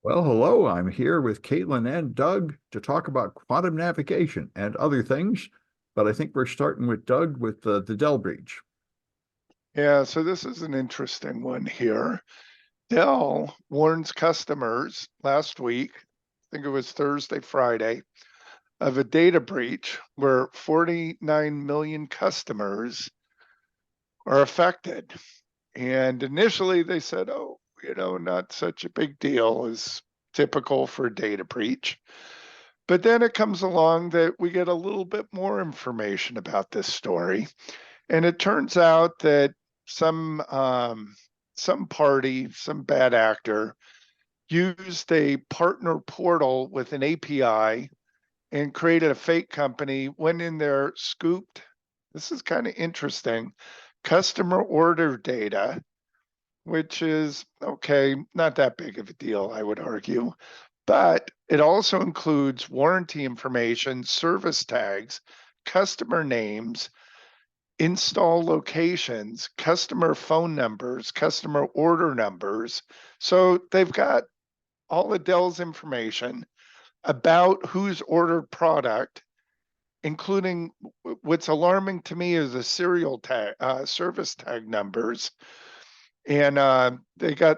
Well, hello. I'm here with Caitlin and Doug to talk about quantum navigation and other things. But I think we're starting with Doug with the Dell breach. Yeah, so this is an interesting one here. Dell warns customers last week, I think it was Thursday, Friday, of a data breach where 49 million customers are affected. And initially they said, oh, not such a big deal as typical for a data breach. But then it comes along that we get a little bit more information about this story. And it turns out that some party, some bad actor, used a partner portal with an API and created a fake company, went in there, scooped. This is kind of interesting. Customer order data, which is okay, not that big of a deal, I would argue. But it also includes warranty information, service tags, customer names, install locations, customer phone numbers, customer order numbers. So they've got all of Dell's information about who's ordered product, including what's alarming to me is the serial tag, service tag numbers. And they got,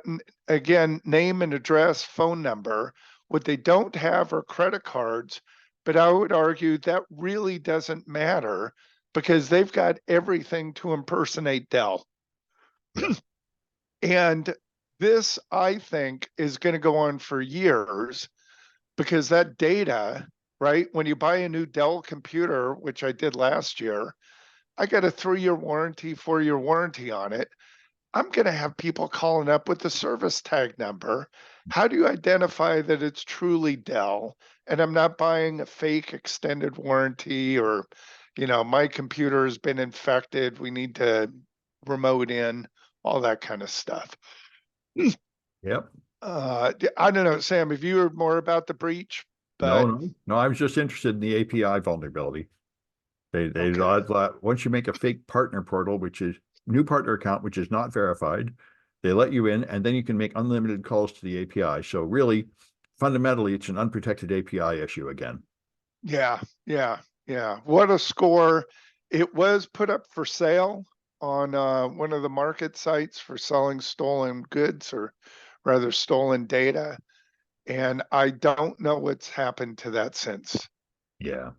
again, name and address, phone number. What they don't have are credit cards, but I would argue that really doesn't matter because they've got everything to impersonate Dell. Yeah. And this, I think, is going to go on for years because that data, right? When you buy a new Dell computer, which I did last year, I got a 3-year warranty, 4-year warranty on it. I'm going to have people calling up with the service tag number. How do you identify that it's truly Dell and I'm not buying a fake extended warranty or, my computer has been infected. We need to remote in, all that kind of stuff. Yep. I don't know, Sam, have you heard more about the breach? No, But no, no. I was just interested in the API vulnerability. They okay. once you make a fake partner portal, which is new partner account, which is not verified, they let you in, and then you can make unlimited calls to the API. So really, fundamentally, it's an unprotected API issue again. Yeah, yeah, yeah. What a score. It was put up for sale on one of the market sites for selling stolen goods or rather stolen data. And I don't know what's happened to that since. Yeah.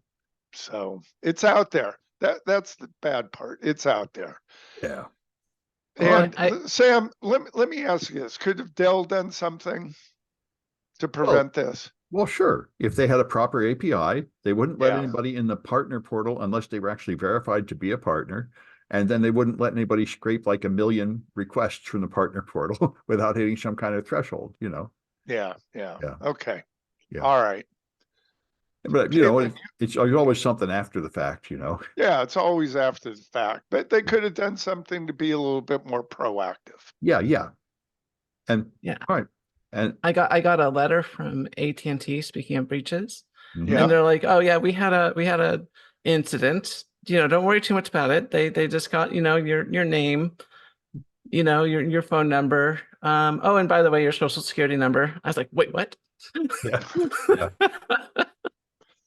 So it's out there. That's the bad part. It's out there. Yeah. All Well, right. And I Sam, let me ask you this. Could have Dell done something to Well, prevent this? Well, sure. If they had a proper API, they wouldn't let Yeah. anybody in the partner portal unless they were actually verified to be a partner. And then they wouldn't let anybody scrape like a million requests from the partner portal without hitting some kind of threshold. Yeah. Yeah. Yeah. Okay. Yeah. All right. But, Caitlin, it's always something after the fact. yeah, it's always after the fact, but they could have done something to be a little bit more proactive. Yeah. Yeah. And, yeah, all right. And, I got a letter from AT&T, speaking of breaches, mhm. and Yeah. they're like, "Oh yeah, we had a incident. Don't worry too much about it. They just got, your name, your phone number. Oh, and by the way, your social security number." I was like, "Wait, what?" Yeah. Yeah.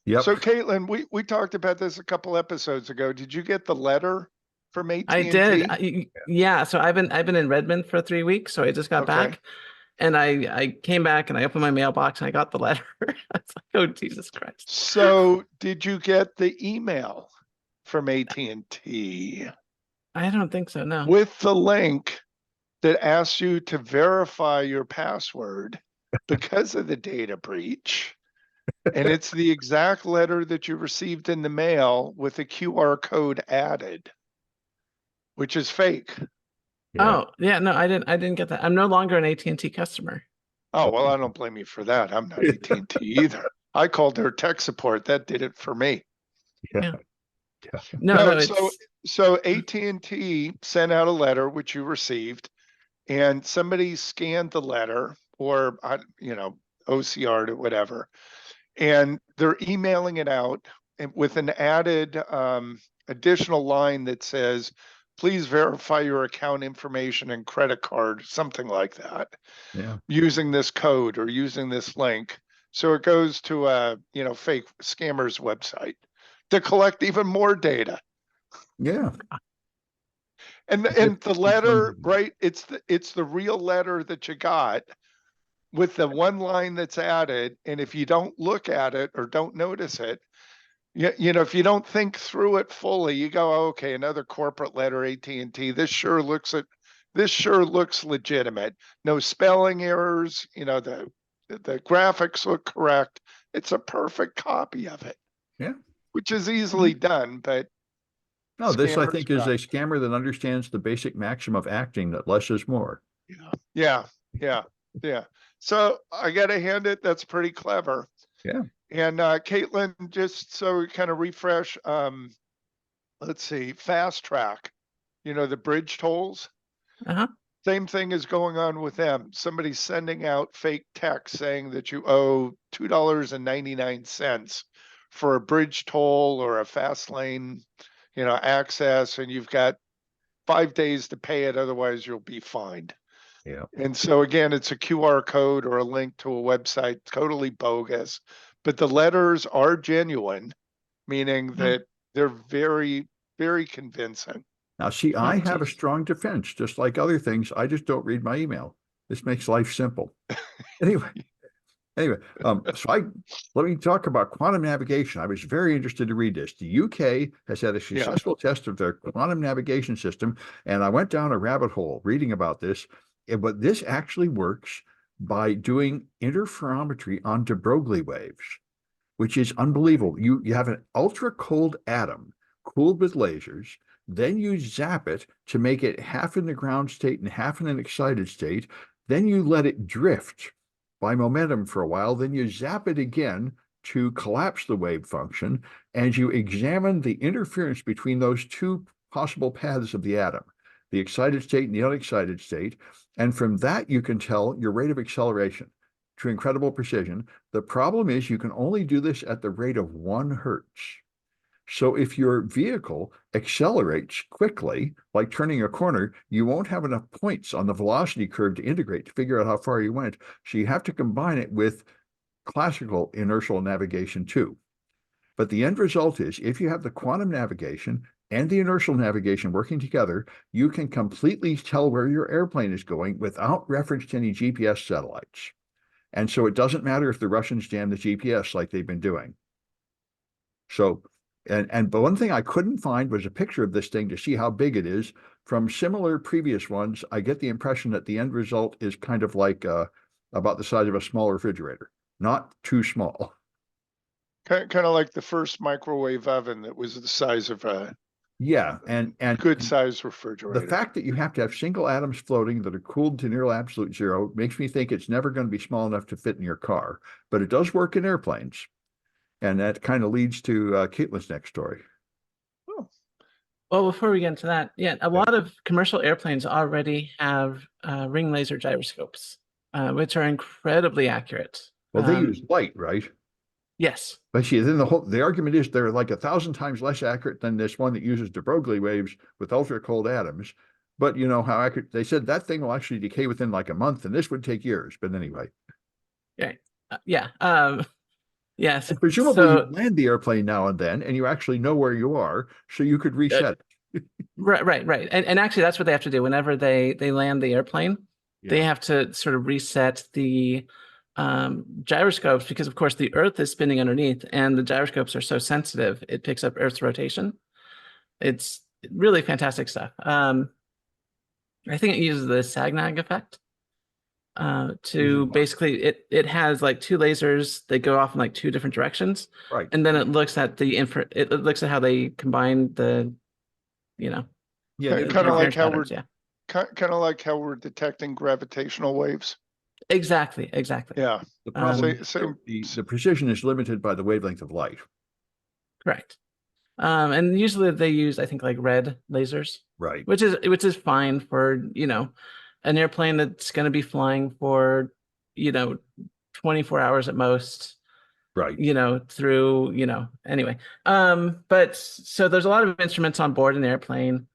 Yep. So Caitlin, we talked about this a couple episodes ago. Did you get the letter from I did. AT&T? Yeah, so I've been in Redmond for 3 weeks, so I just got Okay. back. And I came back and I opened my mailbox and I got the letter. I was like, oh, Jesus Christ. So did you get the email from AT&T I don't think so, no. with the link that asks you to verify your password because of the data breach? And it's the exact letter that you received in the mail with a QR code added, which is fake. Yeah. Oh, yeah, no, I didn't get that. I'm no longer an AT&T customer. Oh, well, I don't blame you for that. I'm not AT&T either. I called their tech support. That did it for me. Yeah. Yeah. Yeah. No, No, it's so AT&T sent out a letter which you received, and somebody scanned the letter or OCR'd or whatever, and they're emailing it out with an added additional line that says, please verify your account information and credit card, something like that, Yeah. using this code or using this link. So it goes to a, fake scammer's website to collect even more data. Yeah. And the letter, right? It's the real letter that you got with the one line that's added. And if you don't look at it or don't notice it, if you don't think through it fully, you go, oh, okay, another corporate letter, AT&T. This sure looks legitimate. No spelling errors. The graphics look correct. It's a perfect copy of it. Yeah. Which is easily done, but No, this I scammers think is a got- scammer that understands the basic maxim of acting that less is more. Yeah. So I gotta hand it, that's pretty clever. Yeah. And Caitlin, just so we kind of refresh, let's see, Fast Track, the bridge tolls. Uh-huh. Same thing is going on with them. Somebody's sending out fake text saying that you owe $2.99 for a bridge toll or a fast lane, access, and you've got 5 days to pay it, otherwise you'll be fined. Yeah. And so again, it's a QR code or a link to a website, totally bogus, but the letters are genuine, meaning that they're very, very convincing. Now, see, I have a geez. strong defense, just like other things. I just don't read my email. This makes life simple. Anyway, so let me talk about quantum navigation. I was very interested to read this. The UK has had a successful test of their quantum navigation system, and I went down a rabbit hole reading about this. But this actually works by doing interferometry on de Broglie waves, which is unbelievable. You have an ultra cold atom cooled with lasers, then you zap it to make it half in the ground state and half in an excited state. Then you let it drift by momentum for a while. Then you zap it again to collapse the wave function, and you examine the interference between those two possible paths of the atom, the excited state and the unexcited state. And from that, you can tell your rate of acceleration to incredible precision. The problem is you can only do this at the rate of 1 hertz. So if your vehicle accelerates quickly, like turning a corner, you won't have enough points on the velocity curve to integrate to figure out how far you went. So you have to combine it with classical inertial navigation too. But the end result is, if you have the quantum navigation and the inertial navigation working together, you can completely tell where your airplane is going without reference to any GPS satellites. And so it doesn't matter if the Russians jam the GPS like they've been doing. So, but one thing I couldn't find was a picture of this thing to see how big it is. From similar previous ones, I get the impression that the end result is kind of like about the size of a small refrigerator, not too small. Kind of like the first microwave oven that was the size of a and good size refrigerator. The fact that you have to have single atoms floating that are cooled to near absolute zero makes me think it's never going to be small enough to fit in your car, but it does work in airplanes. And that kind of leads to Caitlin's next story. Oh. Well, before we get into that, a lot of commercial airplanes already have ring laser gyroscopes, which are incredibly accurate. Well, they use light, right? Yes. But see, then the argument is they're like 1,000 times less accurate than this one that uses de Broglie waves with ultra cold atoms. But you know how accurate they said that thing will actually decay within like a month, and this would take years. But anyway. Yes. And presumably you land the airplane now and then, and you actually know where you are, so you could reset it. Right. And actually, that's what they have to do whenever they land the airplane. They have to sort of reset the gyroscopes, because of course the Earth is spinning underneath, and the gyroscopes are so sensitive it picks up Earth's rotation. It's really fantastic stuff. I think it uses the Sagnac effect to basically it has like 2 lasers that go off in like 2 different directions, right? And then it looks at it looks at how they combine the kind of like how we're detecting gravitational waves. Exactly. Yeah. The problem the precision is limited by the wavelength of light. Correct. And usually they use, I think, like red lasers. Right. Which is fine for, an airplane that's going to be flying for, 24 hours at most. Right. Anyway. But so there's a lot of instruments on board an airplane.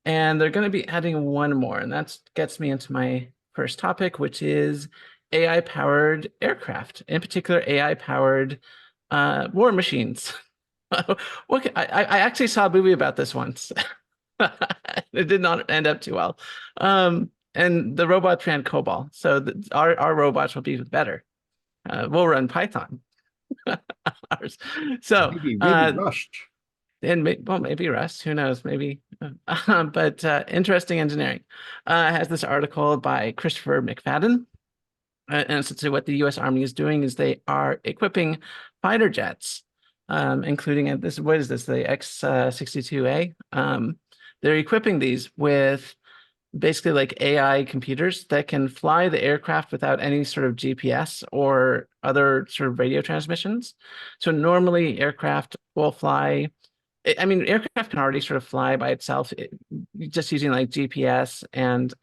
And they're going to be adding one more, and that gets me into my first topic, which is AI-powered aircraft, in particular AI-powered war machines. I actually saw a movie about this once. It did not end up too well. And the robots ran COBOL, so our robots will be better. We'll run Python. Ours. So Maybe Rust. and well, maybe Rust, who knows, maybe. But interesting engineering. Has this article by Christopher McFadden. And essentially what the U.S. Army is doing is they are equipping fighter jets, including this, what is this, the X-62A? They're equipping these with basically like AI computers that can fly the aircraft without any sort of GPS or other sort of radio transmissions. So normally aircraft will fly. I mean, aircraft can already sort of fly by itself, just using like GPS and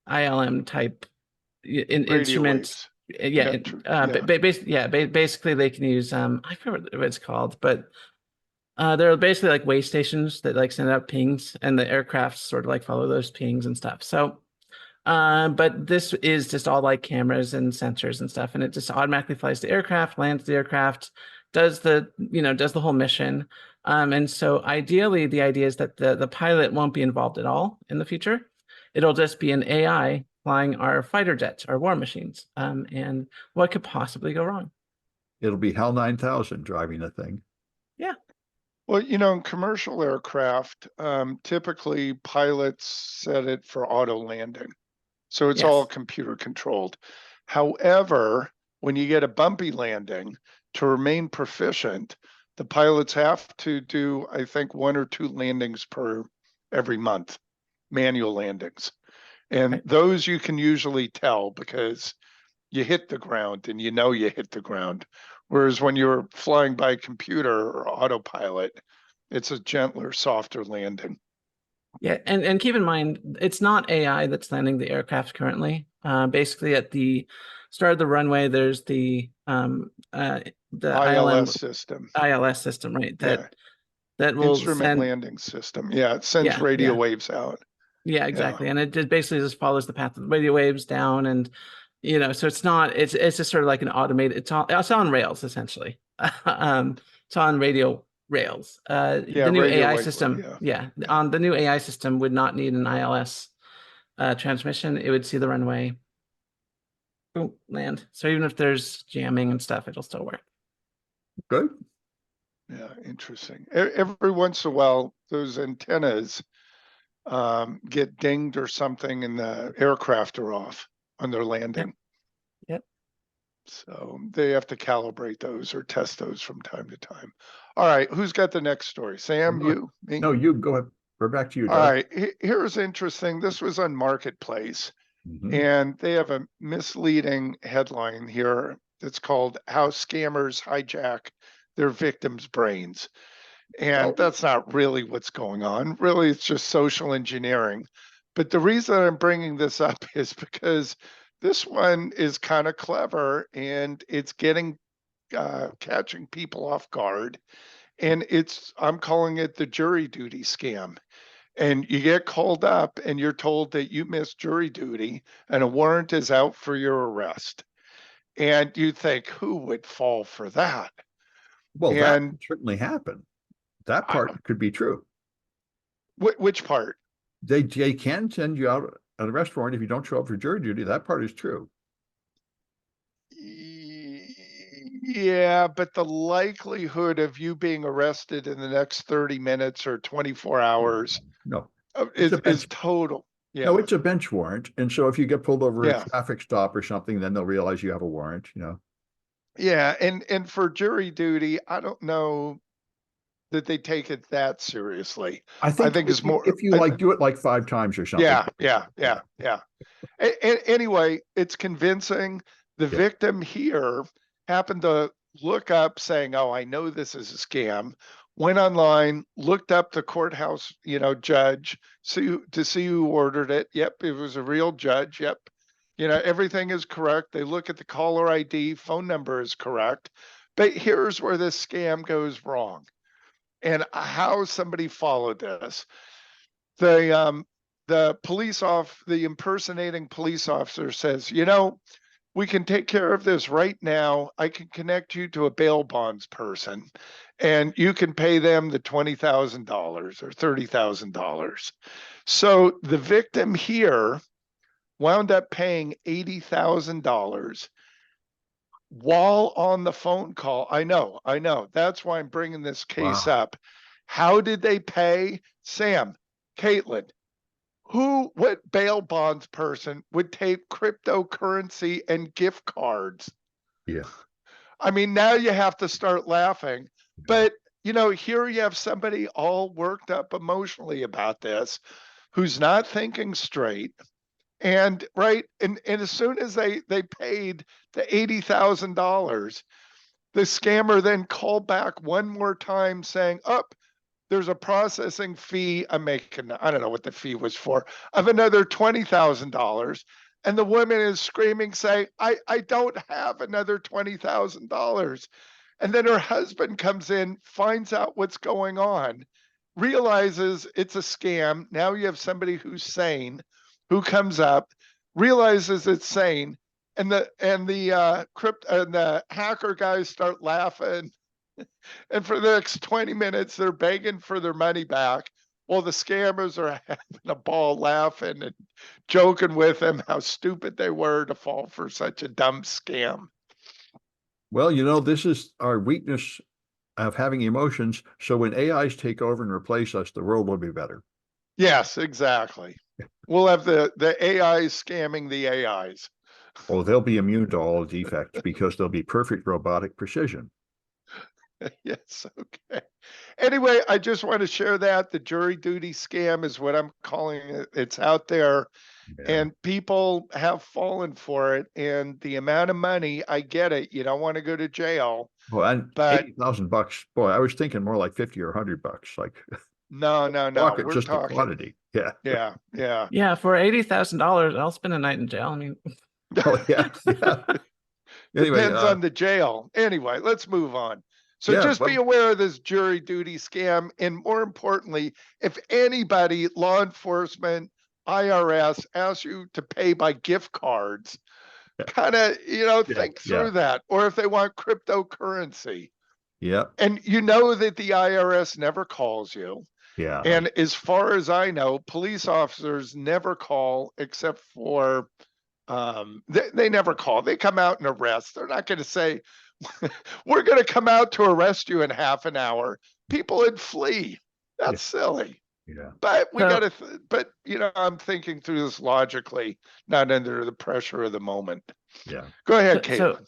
ILM type Radio instruments. waves. Yeah, true. Yeah. basically they can use I forget what it's called, but they're basically like way stations that like send out pings, and the aircraft sort of like follow those pings and stuff. So but this is just all like cameras and sensors and stuff, and it just automatically flies the aircraft, lands the aircraft, does the whole mission. And so ideally the idea is that the pilot won't be involved at all in the future. It'll just be an AI flying our fighter jets, our war machines. And what could possibly go wrong? It'll be HAL 9000 driving the thing. Yeah. Well, in commercial aircraft, typically pilots set it for auto landing. So it's all Yes. computer controlled. However, when you get a bumpy landing, to remain proficient, the pilots have to do, I think, 1 or 2 landings per every month, manual landings. And Okay. those you can usually tell because you hit the ground and you hit the ground. Whereas when you're flying by computer or autopilot, it's a gentler, softer landing. Yeah, and keep in mind, it's not AI that's landing the aircraft currently. Basically, at the start of the runway, there's the ILM ILS system. ILS system, right? Yeah. That will Instrument send. landing system. Yeah, it sends Yeah, radio yeah, waves out. yeah, exactly. And it basically just follows the path of the radio waves down, and so it's not. It's just sort of like an automated. It's on rails essentially. It's on radio rails. Yeah, The new radio AI wave. system, Yeah. on the new AI system would not need an ILS transmission. It would see the runway, boom, land. So even if there's jamming and stuff, it'll still work. Good. Yeah, interesting. Every once in a while, those antennas get dinged or something, and the aircraft are off on their landing. Yep. So they have to calibrate those or test those from time to time. All right, who's got the next story? Sam, you, me? No, you go ahead. We're back to you, All Doug. right, here's interesting. This was on Marketplace, Mhm. and they have a misleading headline here that's called "How Scammers Hijack Their Victims' Brains." And Oh. that's not really what's going on. Really, it's just social engineering. But the reason I'm bringing this up is because this one is kind of clever, and it's catching people off guard. And I'm calling it the jury duty scam. And you get called up and you're told that you missed jury duty and a warrant is out for your arrest. And you think, who would fall for that? Well, that And could certainly happen. That part could be true. which part? They can send you out an arrest warrant if you don't show up for jury duty. That part is true. Yeah, but the likelihood of you being arrested in the next 30 minutes or 24 hours No, it's a is bench. total. Yeah. No, it's a bench warrant. And so if you get pulled over Yeah. a traffic stop or something, then they'll realize you have a warrant, Yeah, and for jury duty, I don't know that they take it that seriously. I think think it's more. if you like do it like 5 times or something. Yeah. Anyway, it's convincing. The Yeah. victim here happened to look up saying, "Oh, I know this is a scam." Went online, looked up the courthouse, judge, to see who ordered it. Yep, it was a real judge. Yep. Everything is correct. They look at the caller ID, phone number is correct. But here's where this scam goes wrong. and how somebody followed this. The impersonating police officer says, we can take care of this right now. I can connect you to a bail bonds person and you can pay them the $20,000 or $30,000. So the victim here wound up paying $80,000 while on the phone call. I know. That's why I'm bringing this case up. How did they pay? Sam, Caitlin, what bail bonds person would take cryptocurrency and gift cards? Yeah. I mean, now you have to start laughing. But, here you have somebody all worked up emotionally about this who's not thinking straight. And and as soon as they paid the $80,000, the scammer then called back one more time saying, there's a processing fee I'm making. I don't know what the fee was for, of another $20,000. And the woman is screaming, saying, I don't have another $20,000. And then her husband comes in, finds out what's going on, realizes it's a scam. Now you have somebody who's sane, who comes up, realizes it's sane, and the hacker guys start laughing. And for the next 20 minutes, they're begging for their money back while the scammers are having a ball laughing and joking with them how stupid they were to fall for such a dumb scam. Well, this is our weakness of having emotions. So when AIs take over and replace us, the world will be better. Yes, exactly. We'll have the AIs scamming the AIs. Oh, they'll be immune to all defects because they'll be perfect robotic precision. Yes, okay. Anyway, I just want to share that. The jury duty scam is what I'm calling it. It's out there, and people have fallen for it. And the amount of money, I get it. You don't want to go to jail. Well, and but $80,000, boy, I was thinking more like 50 or $100. Like, no. we're We're just talking the quantity. Yeah. Yeah, for $80,000, I'll spend a night in jail. I mean, Oh, yeah. Anyway, depends on the jail. Anyway, let's move on. So just be aware of this jury duty scam. And more importantly, if anybody, law enforcement, IRS, asks you to pay by gift cards, kind of, think through that. Or if they want cryptocurrency. Yeah. And that the IRS never calls you. Yeah. And as far as I know, police officers never call except for, they never call. They come out and arrest. They're not going to say, we're going to come out to arrest you in half an hour. People would flee. That's silly. Yeah. But we got to, I'm thinking through this logically, not under the pressure of the moment. Yeah. Go ahead, Caitlin.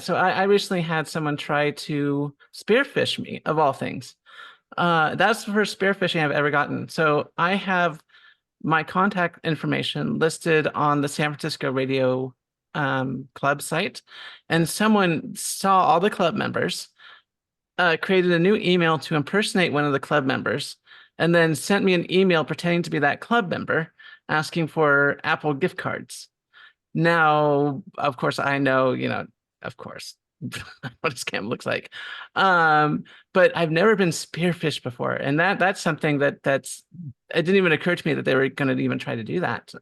So I recently had someone try to spearfish me, of all things. That's the first spearfishing I've ever gotten. So I have my contact information listed on the San Francisco radio club site, and someone saw all the club members, created a new email to impersonate one of the club members, and then sent me an email pretending to be that club member asking for Apple gift cards. Now, of course, I know, of course, what a scam looks like. But I've never been spearfished before. And that's something it didn't even occur to me that they were going to even try to do that.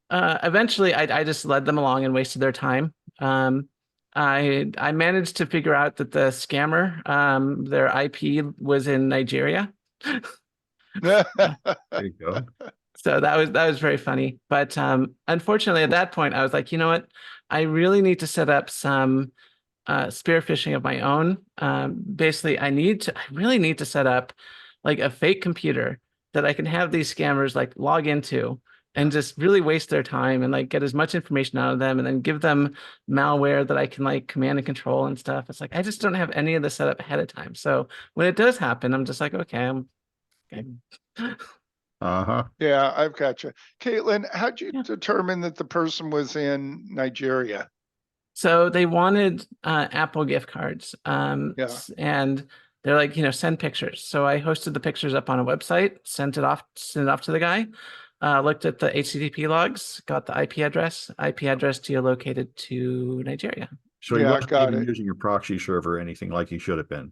Eventually I just led them along and wasted their time. I managed to figure out that the scammer, their IP was in Nigeria. There you go. So that was very funny. But unfortunately, at that point, I was like, you know what? I really need to set up some spearfishing of my own. Basically, I really need to set up like a fake computer that I can have these scammers like log into and just really waste their time and like get as much information out of them and then give them malware that I can like command and control and stuff. It's like I just don't have any of this set up ahead of time. So when it does happen, I'm just like, okay. Uh-huh. Yeah, I've got you. Caitlin, how'd you determine that the person was in Nigeria? So they wanted Apple gift cards. And they're like, send pictures. So I hosted the pictures up on a website, sent it off to the guy, looked at the HTTP logs, got the IP address geolocated to Nigeria. So he wasn't even using your proxy server or anything like he should have been.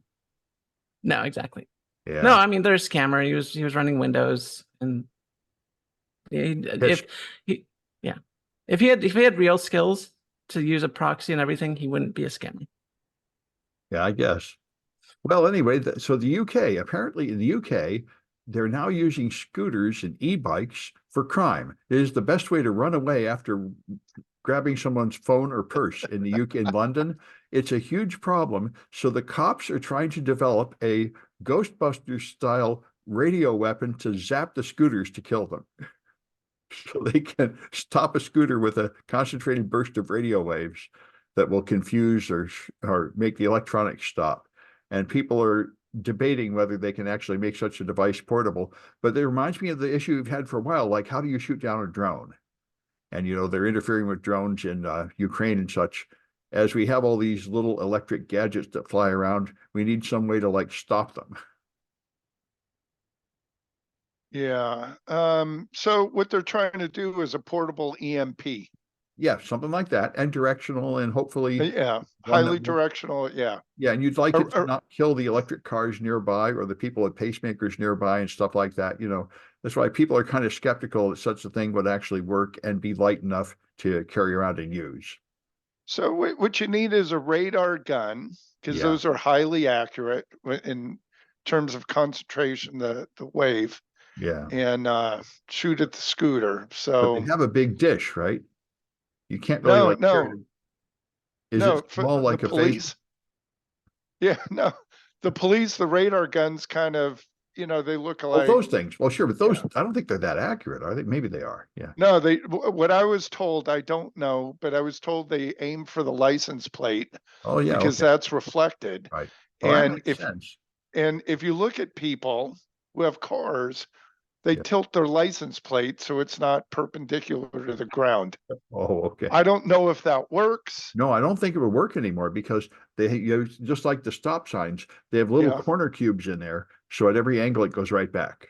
No, exactly. Yeah. No, I mean, there's scammer. He was running Windows, and if he, yeah, if he had real skills to use a proxy and everything, he wouldn't be a scammer. Yeah, I guess. Well, anyway, so the UK, apparently in the UK, they're now using scooters and e-bikes for crime. It is the best way to run away after grabbing someone's phone or purse in the UK, in London. It's a huge problem. So the cops are trying to develop a Ghostbusters style radio weapon to zap the scooters to kill them. So they can stop a scooter with a concentrated burst of radio waves that will confuse or make the electronics stop. And people are debating whether they can actually make such a device portable. But it reminds me of the issue we've had for a while, like how do you shoot down a drone? And, you know, they're interfering with drones in Ukraine and such. As we have all these little electric gadgets that fly around, we need some way to like stop them. Yeah. So what they're trying to do is a portable EMP. Yeah, something like that, and directional, and hopefully Yeah, one highly that will, directional. Yeah. yeah, and you'd like it to Or- not kill the electric cars nearby or the people with pacemakers nearby and stuff like that. You know, that's why people are kind of skeptical that such a thing would actually work and be light enough to carry around and use. So what you need is a radar gun, because Yeah, those are highly accurate in terms of concentration, the wave, yeah. and shoot at the scooter. But So they have a big dish, right? You can't really no, like carry no, it. Is no, it for small the like a face? police. Yeah, no, the police, the radar guns kind of, they look Oh, like, those things. Well, sure, but those, yeah. I don't think they're that accurate, are they? Maybe they are. Yeah. No, what I was told, I don't know, but I was told they aim for the license plate Oh, yeah. because Okay. that's reflected. Right. Well, that And makes sense. if you look at people who have cars, they Yeah. tilt their license plate so it's not perpendicular to the ground. Oh, okay. I don't know if that works. No, I don't think it would work anymore because just like the stop signs, they have little Yeah. corner cubes in there. So at every angle, it goes right back.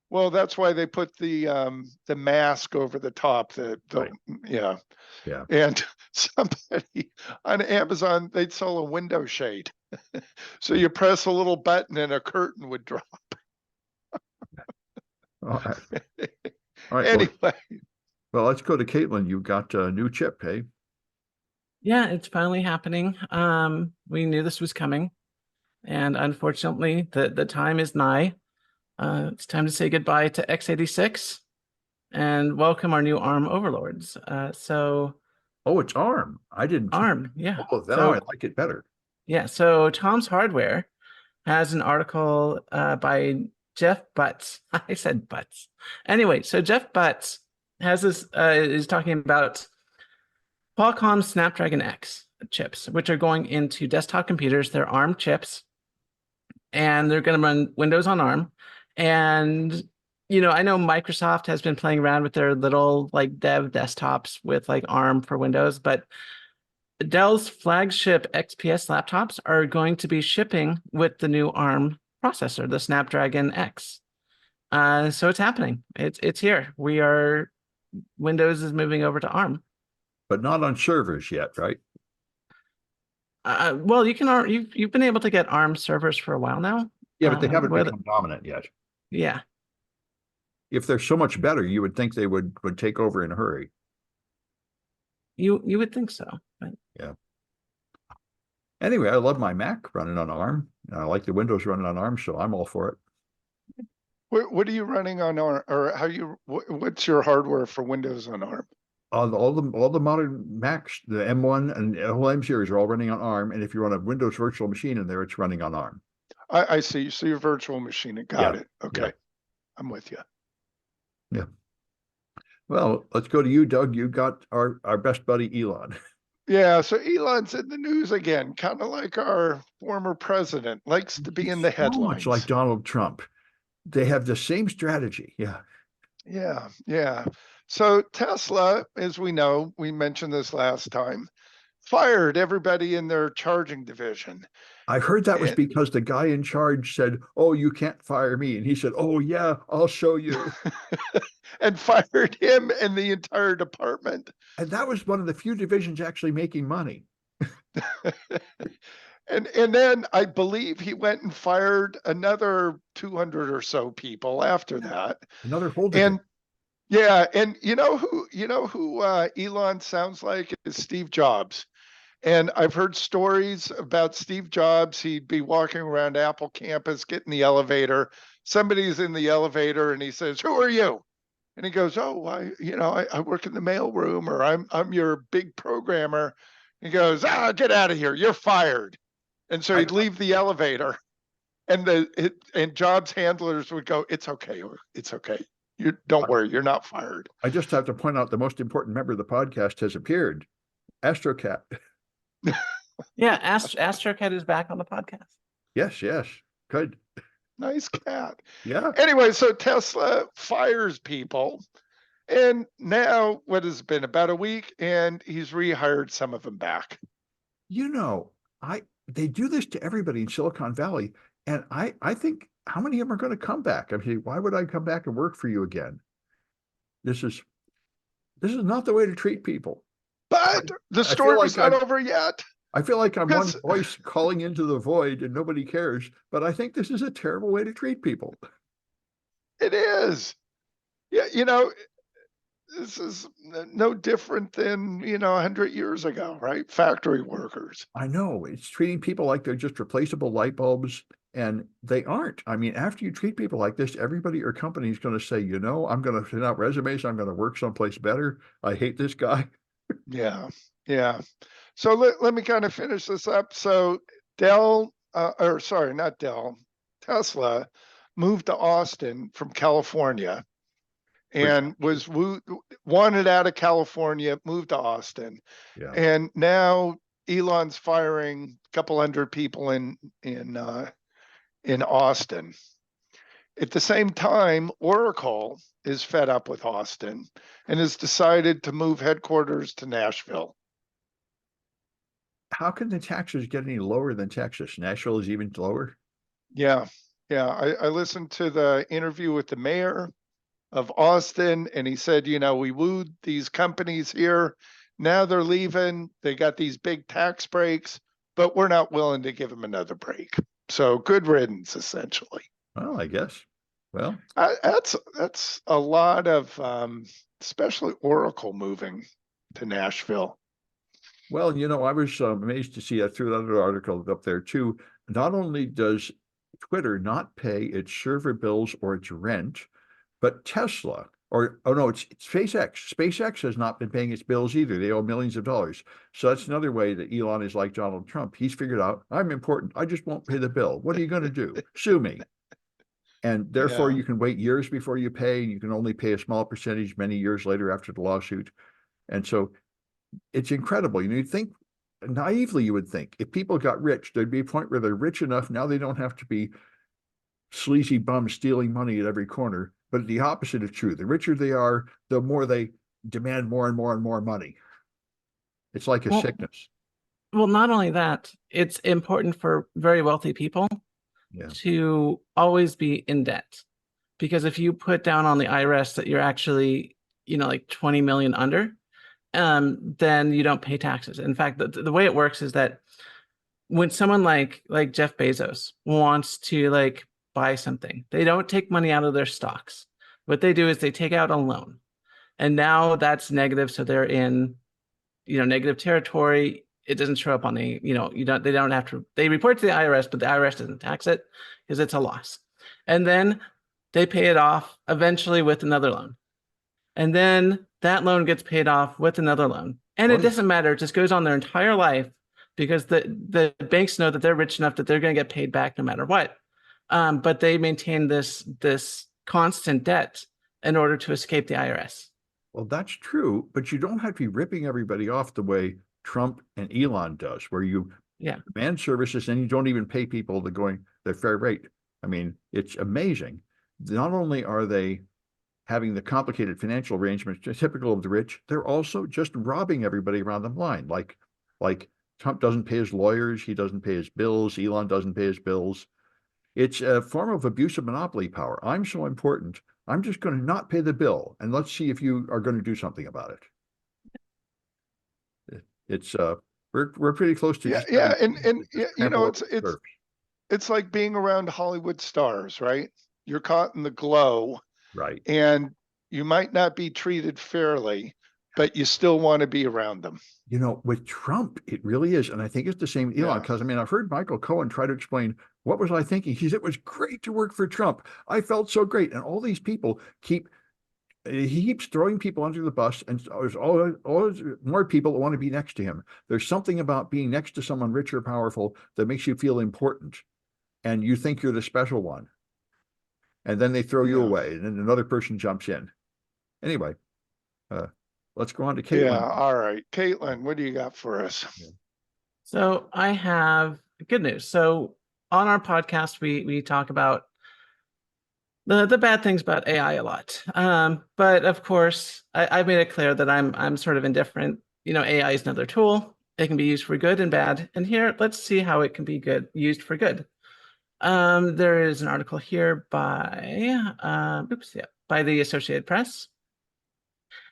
Well, that's why they put the mask over the top. Right. Yeah. Yeah. And somebody on Amazon, they'd sell a window shade. So you press a little button and a curtain would drop. All right. All right. Anyway, Well, let's go to Caitlin. You've got a new chip, hey? Yeah, it's finally happening. We knew this was coming, and unfortunately, the time is nigh. It's time to say goodbye to x86 and welcome our new ARM overlords. Oh, it's ARM. I didn't. ARM, yeah. Oh, now I like it better. Yeah, so Tom's Hardware has an article by Jeff Butts. I said Butts. Anyway, so Jeff Butts has this is talking about Qualcomm Snapdragon X chips, which are going into desktop computers. They're ARM chips, and they're going to run Windows on ARM. And I know Microsoft has been playing around with their little like dev desktops with like ARM for Windows, but Dell's flagship XPS laptops are going to be shipping with the new ARM processor, the Snapdragon X. So it's happening. It's here. Windows is moving over to ARM. But not on servers yet, right? Well, you've been able to get ARM servers for a while now. Yeah, but they haven't become dominant yet. Yeah. If they're so much better, you would think they would take over in a hurry. You would think so. But... Yeah. Anyway, I love my Mac running on ARM. I like the Windows running on ARM, so I'm all for it. what are you running on ARM, or what's your hardware for Windows on ARM? All the modern Macs, the M1 and the whole M series are all running on ARM. And if you run a Windows virtual machine in there, it's running on ARM. I see. So your virtual machine, got it. Okay. Yeah. I'm with you. Yeah. Well, let's go to you, Doug. You got our best buddy, Elon. Yeah. So Elon's in the news again, kind of like our former president, likes to be in the headlines. So much like Donald Trump. They have the same strategy. Yeah. Yeah. Yeah. So Tesla, as we know, we mentioned this last time, fired everybody in their charging division. I heard that was because the guy in charge said, "Oh, you can't fire me." And he said, "Oh, yeah, I'll show you." And fired him and the entire department. And that was one of the few divisions actually making money. And then I believe he went and fired another 200 or so people after that. Another whole And division. yeah, and you know who Elon sounds like is Steve Jobs. And I've heard stories about Steve Jobs. He'd be walking around Apple campus, get in the elevator. Somebody's in the elevator and he says, "Who are you?" And he goes, "Oh, I work in the mailroom, or I'm your big programmer." He goes, "Get out of here. You're fired." And so I, he'd leave the elevator, and and Jobs handlers would go, "It's okay. It's okay. You don't worry. You're not fired." I just have to point out the most important member of the podcast has appeared. AstroCat. Yeah, AstroCat is back on the podcast. Yes, yes. Good. Nice cat. Yeah. Anyway, so Tesla fires people. And now, what has it been, about a week, and he's rehired some of them back. You know, they do this to everybody in Silicon Valley. And I think how many of them are going to come back? I mean, why would I come back and work for you again? This is not the way to treat people. But the I feel storm's like not over yet. I feel like I'm one Because voice calling into the void and nobody cares, but I think this is a terrible way to treat people. it is. Yeah, this is no different than, 100 years ago, right? Factory workers. I know it's treating people like they're just replaceable light bulbs, and they aren't. I mean, after you treat people like this, everybody or company is going to say, I'm going to send out resumes. I'm going to work someplace better. I hate this guy. Yeah, yeah. So let me kind of finish this up. So not Dell, Tesla moved to Austin from California Which, and was wanted out of California, moved to Austin. yeah, And now Elon's firing a couple hundred people in Austin. At the same time, Oracle is fed up with Austin and has decided to move headquarters to Nashville. how can the taxes get any lower than Texas? Nashville is even lower. Yeah, yeah. I listened to the interview with the mayor of Austin, and he said, we wooed these companies here. Now they're leaving. They got these big tax breaks, but we're not willing to give them another break. So good riddance, essentially. Well, I guess. Well, That's a lot of, especially Oracle moving to Nashville. well, I was amazed to see that through that other article up there too. Not only does Twitter not pay its server bills or its rent, but Tesla, or oh no, it's SpaceX. SpaceX has not been paying its bills either. They owe millions of dollars. So that's another way that Elon is like Donald Trump. He's figured out, I'm important. I just won't pay the bill. What are you going to do? Sue me. And therefore, Yeah. you can wait years before you pay. You can only pay a small percentage many years later after the lawsuit. And so it's incredible. You'd think, naively, you would think, if people got rich, there'd be a point where they're rich enough. Now they don't have to be sleazy bums stealing money at every corner. But the opposite is true. The richer they are, the more they demand more and more and more money. It's like a sickness. Well, not only that, it's important for very wealthy people Yeah. to always be in debt. Because if you put down on the IRS that you're actually, like 20 million under, then you don't pay taxes. In fact, the way it works is that when someone like Jeff Bezos wants to buy something, they don't take money out of their stocks. What they do is they take out a loan, and now that's negative. So they're in, negative territory. It doesn't show up on they don't have to, they report to the IRS, but the IRS doesn't tax it because it's a loss. And then they pay it off eventually with another loan. And then that loan gets paid off with another loan. And it doesn't matter. It just goes on their entire life because the banks know that they're rich enough that they're going to get paid back no matter what. But they maintain this constant debt in order to escape the IRS. Well, that's true, but you don't have to be ripping everybody off the way Trump and Elon does, where you demand services and you don't even pay people their fair rate. I mean, it's amazing. Not only are they having the complicated financial arrangements typical of the rich, they're also just robbing everybody around the line. Like Trump doesn't pay his lawyers, he doesn't pay his bills, Elon doesn't pay his bills. It's a form of abuse of monopoly power. I'm so important, I'm just going to not pay the bill, and let's see if you are going to do something about it. It's We're pretty close to Yeah, just yeah, having and just you know, trample over the turf. it's like being around Hollywood stars, right? You're caught in the glow, Right. and you might not be treated fairly, but you still want to be around them. You know, with Trump, it really is. And I think it's the same with Elon, Yeah. because I mean, I've heard Michael Cohen try to explain what was I thinking. He said it was great to work for Trump. I felt so great. And all these people he keeps throwing people under the bus, and there's always more people that want to be next to him. There's something about being next to someone rich or powerful that makes you feel important, and you think you're the special one. And then they throw you Yeah. away, and then another person jumps in. Anyway, let's go on to Yeah. Caitlin. All right. Caitlin, what do you got for us? So I have good news. So on our podcast, we talk about the bad things about AI a lot. But of course, I've made it clear that I'm sort of indifferent. You know, AI is another tool. It can be used for good and bad. And here, let's see how it can be used for good. There is an article here by by the Associated Press,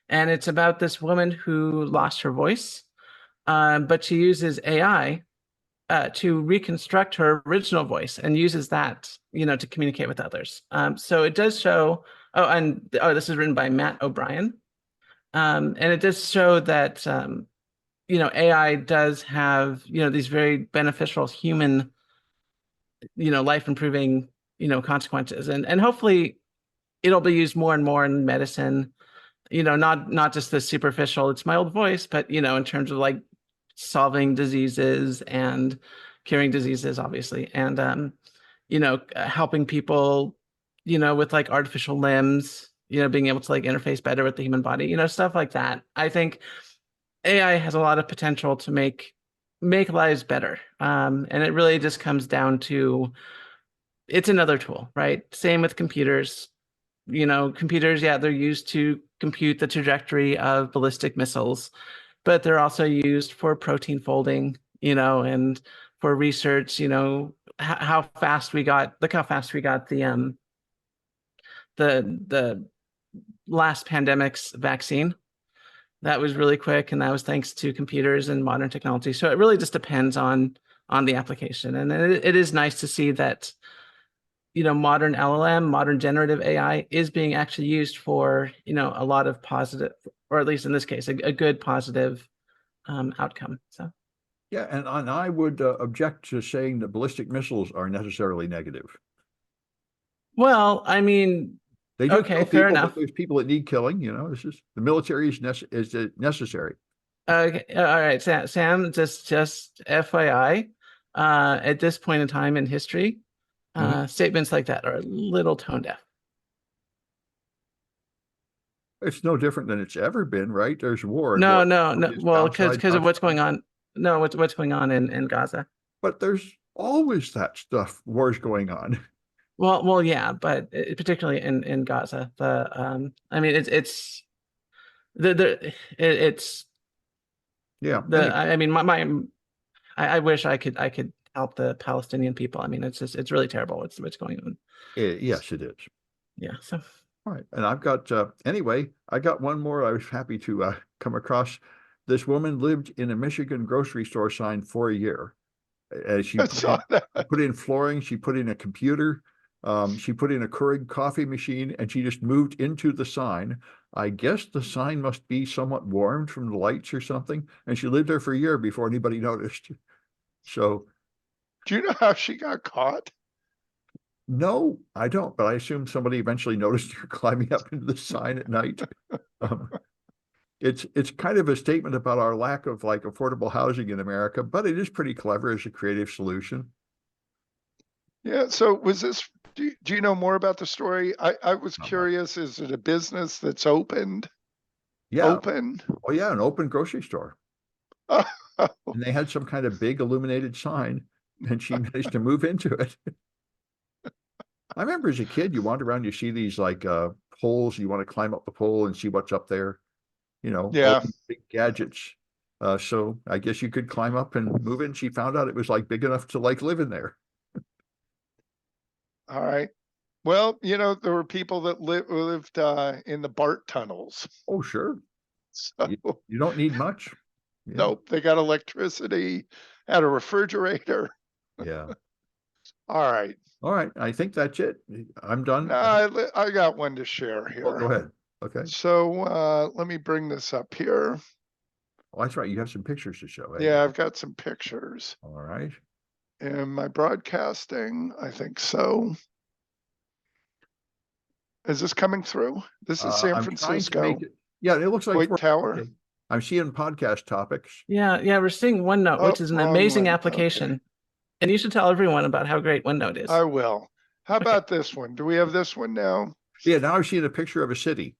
and it's about this woman who lost her voice, but she uses AI to reconstruct her original voice and uses that, you know, to communicate with others. So it does show. This is written by Matt O'Brien, and it does show that you know, AI does have, you know, these very beneficial human, you know, life improving, you know, consequences, and hopefully it'll be used more and more in medicine. You know, not just the superficial, it's my old voice, but you know, in terms of like solving diseases and curing diseases, obviously, and you know, helping people, you know, with like artificial limbs, you know, being able to like interface better with the human body, you know, stuff like that. I think AI has a lot of potential to make lives better, and it really just comes down to it's another tool, right? Same with computers. You know, computers, yeah, they're used to compute the trajectory of ballistic missiles, but they're also used for protein folding, you know, and for research, you know, how fast we got, look how fast we got the last pandemic's vaccine. That was really quick, and that was thanks to computers and modern technology. So it really just depends on the application. And it is nice to see that, you know, modern LLM, modern generative AI is being actually used for, you know, a lot of positive, or at least in this case, a good positive outcome. So Yeah, and I would object to saying that ballistic missiles are necessarily negative. well, I mean, They do okay, kill fair people, but enough. there's people that need killing. You know, this is the military is necessary. Okay, all right, Sam, just FYI, at this point in time in history, statements like that are a little tone deaf. It's no different than it's ever been, right? There's war, and No, war no, no. is Well, downside, because of what's upside. going on. No, what's going on in Gaza. But there's always that stuff, wars going on. Well, yeah, but particularly in Gaza, I mean, it's it's Yeah. Anyway, I mean, I wish I could help the Palestinian people. I mean, it's really terrible what's going on. yes, it is. Yeah. So All right. And I've got, anyway, I got one more I was happy to come across. This woman lived in a Michigan grocery store sign for a year. She I saw that. put in flooring, she put in a computer, she put in a Keurig coffee machine, and she just moved into the sign. I guess the sign must be somewhat warmed from the lights or something. And she lived there for a year before anybody noticed. So, Do you know how she got caught? no, I don't, but I assume somebody eventually noticed her climbing up into the sign at night. Um, it's kind of a statement about our lack of like affordable housing in America, but it is pretty clever as a creative solution. Yeah. So was this, do you know more about the story? I was Not much. curious, is it a business that's opened? Yeah. Open? Oh yeah, an open grocery store. Oh, And they had some kind of big illuminated sign, and she managed to move into it. I remember as a kid, you wander around, you see these like poles, you want to climb up the pole and see what's up there, you know, all yeah. these big gadgets. So I guess you could climb up and move in. She found out it was like big enough to like live in there. All right. Well, you know, there were people that lived in the BART tunnels. Oh, sure. So You don't need much. Yeah. Nope, they got electricity, had a refrigerator. Yeah. All right. All right. I think that's it. I'm done. No, I got one to share Oh, go here. ahead. Okay. So let me bring this up here. Oh, that's right. You have some pictures to show. Yeah, I've got some pictures. All right. Am I broadcasting? I think so. Is this coming through? This is San I'm trying to make Francisco, it. Yeah, it looks like White Tower. okay. I'm seeing podcast topics. Yeah, we're seeing OneNote, Oh, which is an wrong amazing one. application. Okay, And you should tell everyone about how great OneNote is. I will. How Okay. about this one? Do we have this one now? Yeah, now I'm seeing a picture of a city.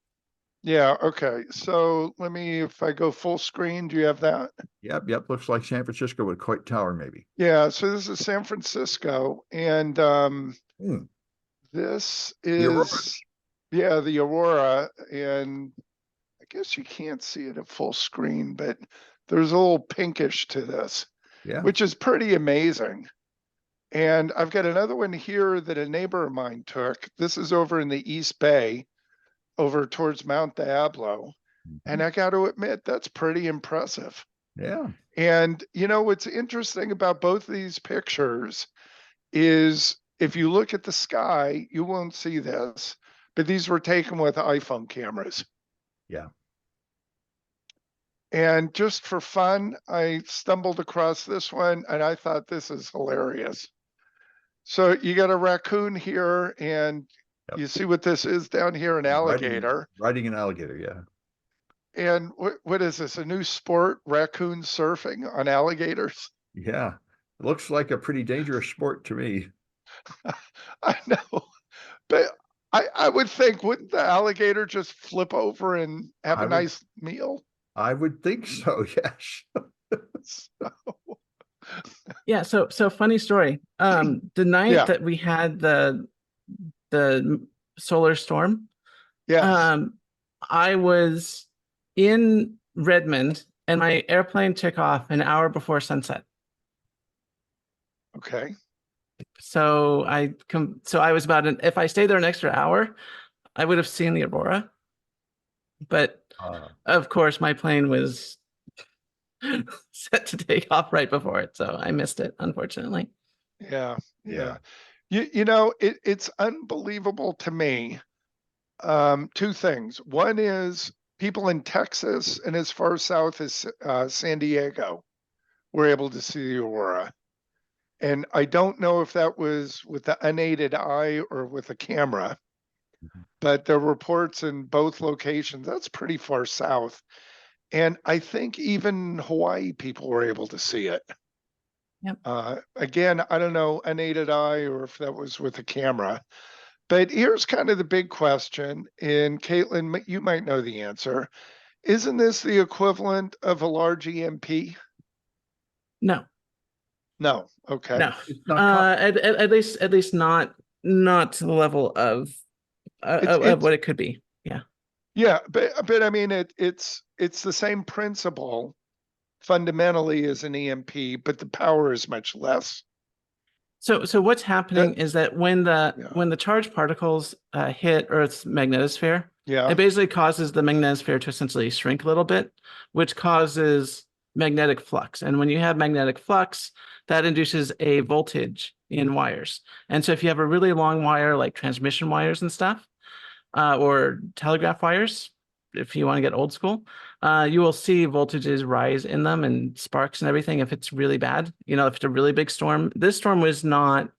Yeah, okay. So let me, if I go full screen, do you have that? Yep. Looks like San Francisco with White Tower, maybe. Yeah, so this is San Francisco, and Hmm. this The Aurora. is, yeah, the Aurora, and I guess you can't see it at full screen, but there's a little pinkish to this, Yeah. which is pretty amazing. And I've got another one here that a neighbor of mine took. This is over in the East Bay, over towards Mount Diablo. And I got to admit, that's pretty impressive. Yeah. And you know, what's interesting about both of these pictures is if you look at the sky, you won't see this, but these were taken with iPhone cameras. Yeah. And just for fun, I stumbled across this one and I thought this is hilarious. So you got a raccoon here, and Yep. you see what this is down here, an alligator. Riding an alligator, yeah. And what is this, a new sport, raccoon surfing on alligators? Yeah. It looks like a pretty dangerous sport to me. I know, but I would think, wouldn't the alligator just flip over and have a nice meal? I would think so, yes. So, Yeah, so funny story. The night Yeah. that we had the solar storm, yes, I was in Redmond and my airplane took off an hour before sunset. okay. So I was about if I stayed there an extra hour, I would have seen the aurora. But of course, my plane was set to take off right before it, so I missed it, unfortunately. Yeah. Yeah. You know, it's unbelievable to me. Two things. One is people in Texas and as far south as San Diego were able to see the aurora. And I don't know if that was with the unaided eye or with a camera, but there were reports in both locations. That's pretty far south. And I think even Hawaii people were able to see it. Yep. Again, I don't know, unaided eye or if that was with a camera. But here's kind of the big question, and Caitlin, you might know the answer. Isn't this the equivalent of a large EMP? No. No. Okay. No. It's not At least not to the level of what it could be. Yeah. Yeah, but I mean it's the same principle fundamentally as an EMP, but the power is much less. So what's happening is that when Yeah. the charged particles hit Earth's magnetosphere, Yeah. it basically causes the magnetosphere to essentially shrink a little bit, which causes magnetic flux. And when you have magnetic flux, that induces a voltage in wires. And so if you have a really long wire, like transmission wires and stuff, or telegraph wires, if you want to get old school, you will see voltages rise in them and sparks and everything if it's really bad. You know, if it's a really big storm. This storm was not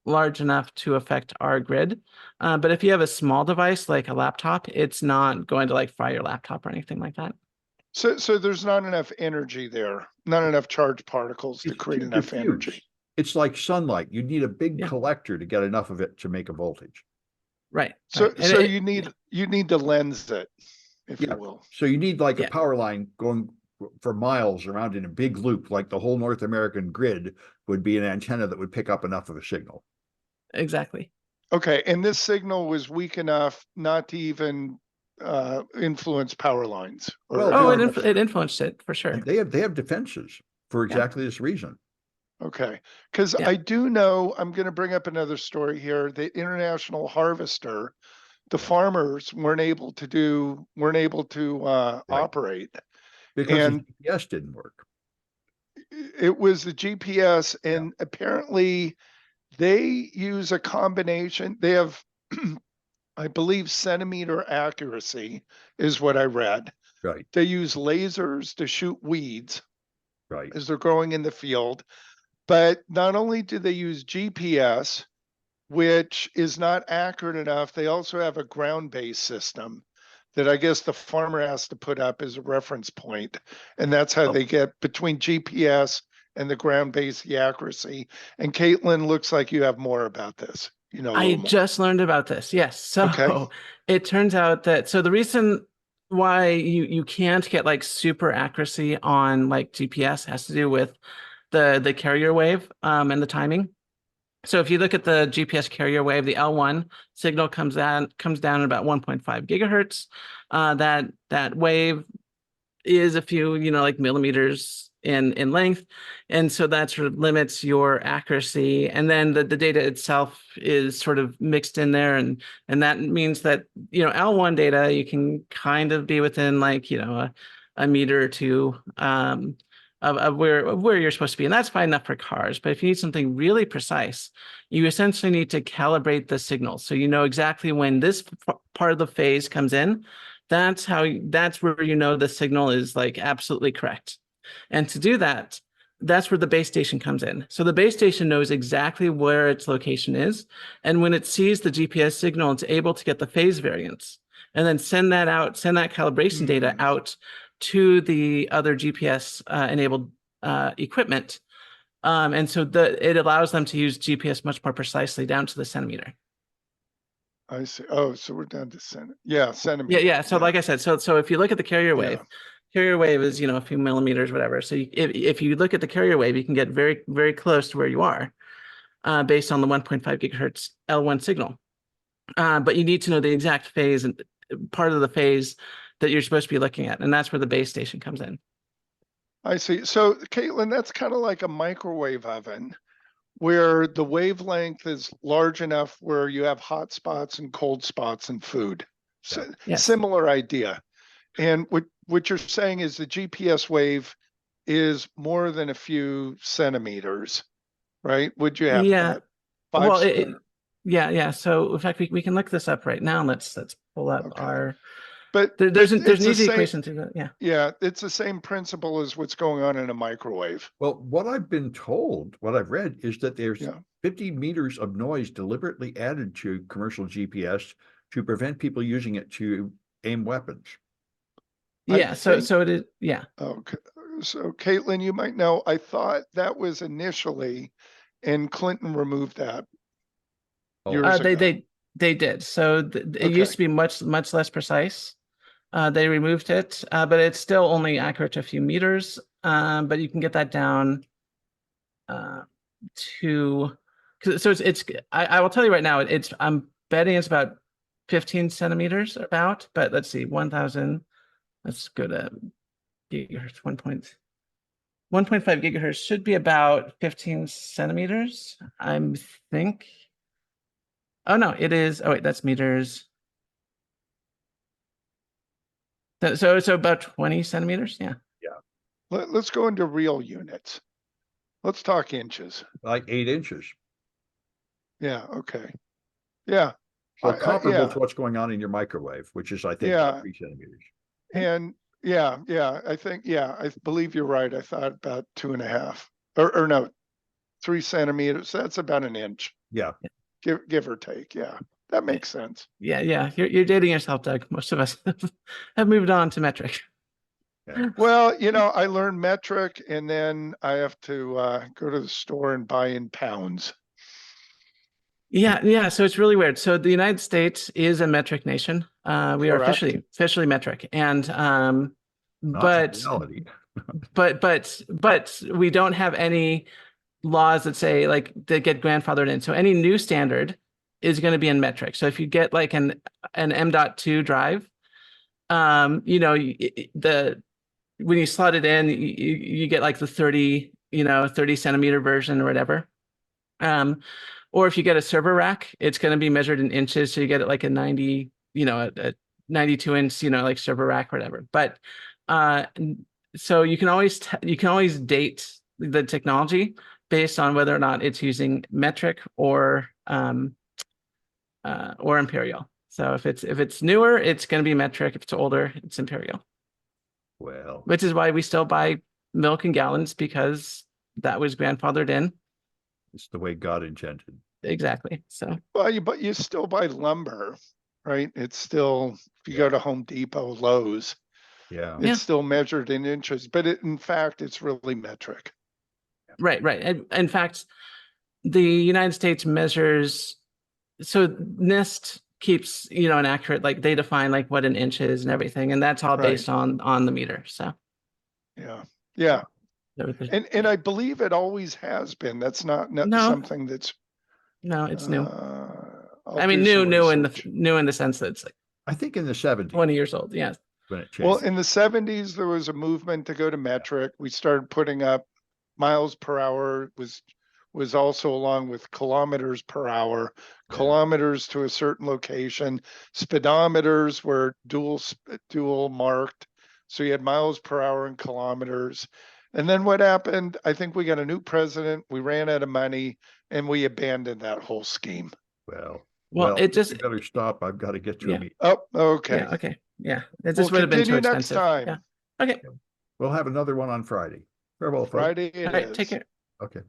large enough to affect our grid. But if you have a small device like a laptop, it's not going to like fry your laptop or anything like that. So there's not enough energy there, not enough charged particles to create enough diffuse. energy. It's like sunlight. You need a big Yeah. collector to get enough of it to make a voltage. Right. So right. so you need to lens it, if Yeah. you will. So you need like Yeah. a power line going for miles around in a big loop, like the whole North American grid would be an antenna that would pick up enough of a signal. Exactly. Okay, and this signal was weak enough not to even influence power lines. Well, Oh, Yeah. it influenced it for sure. And they have defenses for exactly this reason. Okay, because Yeah. I do know, I'm going to bring up another story here. The International Harvester, the farmers weren't able to operate, Because And the GPS didn't work. it was the GPS, and apparently they use a combination. They have, I believe, centimeter accuracy is what I read. Right, They use lasers to shoot weeds right. as they're growing in the field. But not only do they use GPS, which is not accurate enough, they also have a ground-based system that I guess the farmer has to put up as a reference point. And that's how Oh. they get between GPS and the ground-based the accuracy. And Caitlin, looks like you have more about this. You know, a I little more. just learned about this. Yes. So Okay. it turns out that the reason why you can't get like super accuracy on like GPS has to do with the carrier wave and the timing. So if you look at the GPS carrier wave, the L1 signal comes down at about 1.5 gigahertz. That wave is a few, like millimeters in length. And so that sort of limits your accuracy. And then the data itself is sort of mixed in there. And that means that, L1 data, you can kind of be within like, a meter or two of where you're supposed to be. And that's fine enough for cars. But if you need something really precise, you essentially need to calibrate the signal. So you know exactly when this part of the phase comes in. That's where you know the signal is like absolutely correct. And to do that, that's where the base station comes in. So the base station knows exactly where its location is. And when it sees the GPS signal, it's able to get the phase variance and then send that calibration data out to the other GPS enabled equipment. And so it allows them to use GPS much more precisely down to the centimeter. I see. Oh, so we're down to centimeter. Yeah. So like I said, so if you look at the carrier wave, carrier wave is, a few millimeters, whatever. So if you look at the carrier wave, you can get very, very close to where you are based on the 1.5 gigahertz L1 signal. But you need to know the exact phase and part of the phase that you're supposed to be looking at. And that's where the base station comes in. I see. So Caitlin, that's kind of like a microwave oven, where the wavelength is large enough where you have hot spots and cold spots in food. So, Yes. Similar idea. And what you're saying is the GPS wave is more than a few centimeters, right? Would you have that? Yeah. So in fact, we can look this up right now. Let's pull up our. But there's an it's the easy same equation to that. Yeah. Yeah, it's the same principle as what's going on in a microwave. Well, what I've been told, what I've read, is that there's 50 meters of noise deliberately added to commercial GPS to prevent people using it to aim weapons. Yeah. So it is. Yeah. Okay. So Caitlin, you might know, I thought that was initially, and Clinton removed that. Years ago. They did. So it used to be much less precise. They removed it, but it's still only accurate to a few meters. But you can get that down to. So it's. I will tell you right now. I'm betting it's about 15 centimeters about. But let's see, 1,000. Let's go to gigahertz. 1.5 gigahertz should be about 15 centimeters. I think. Oh no, it is. Oh wait, that's meters. So about 20 centimeters. Yeah. Let's go into real units. Let's talk inches. Like 8 inches. Yeah. Okay. Yeah. So comparable to what's going on in your microwave, which is, I think, 3 centimeters. And I think, I believe you're right. I thought about 2.5 or no, 3 centimeters. That's about an inch. Yeah. Give or take. Yeah. That makes sense. Yeah. You're dating yourself, Doug. Most of us have moved on to metric. Yeah. Well, I learned metric, and then I have to go to the store and buy in pounds. Yeah. So it's really weird. So the United States is a metric nation. We are officially metric, and but we don't have any laws that say like that get grandfathered in. So any new standard is going to be in metric. So if you get like an M.2 drive, when you slot it in, you get like the 30 centimeter version or whatever. Or if you get a server rack, it's going to be measured in inches. So you get it like a 90, a 92 inch, like server rack or whatever. But So you can always date the technology based on whether or not it's using metric or imperial. So if it's newer, it's going to be metric. If it's older, it's imperial. Well, Which is why we still buy milk in gallons, because that was grandfathered in. it's the way God intended. Exactly. So Well, but you still buy lumber, right? It's still, if you Yeah. go to Home Depot, Lowe's, Yeah. Yeah. it's still measured in inches, but in fact, it's really metric. right. In fact, the United States measures, so NIST keeps, an accurate, like they define like what an inch is and everything, and that's all Right. based on the meter. So Yeah. Yeah. so there's- And I believe it always has been. That's not No. something that's, no, it's new. I'll I mean, do some new research. in the sense that it's like I think in the 70s 20 years old. Yes. when it Well, changed. in the 70s, there was a movement to go to metric. We started putting up miles per hour was also along with kilometers per hour, Yeah. kilometers to a certain location. Speedometers were dual marked. So you had miles per hour and kilometers. And then what happened? I think we got a new president. We ran out of money and we abandoned that whole scheme. Well, it just, you better stop. I've got to get to Yeah. a meeting. Oh, okay. yeah. Okay. Yeah. It We'll just would have been too continue next expensive. time. Yeah. Okay. We'll have another one on Friday. Farewell, folks. Friday it All right. is. Take care. Okay.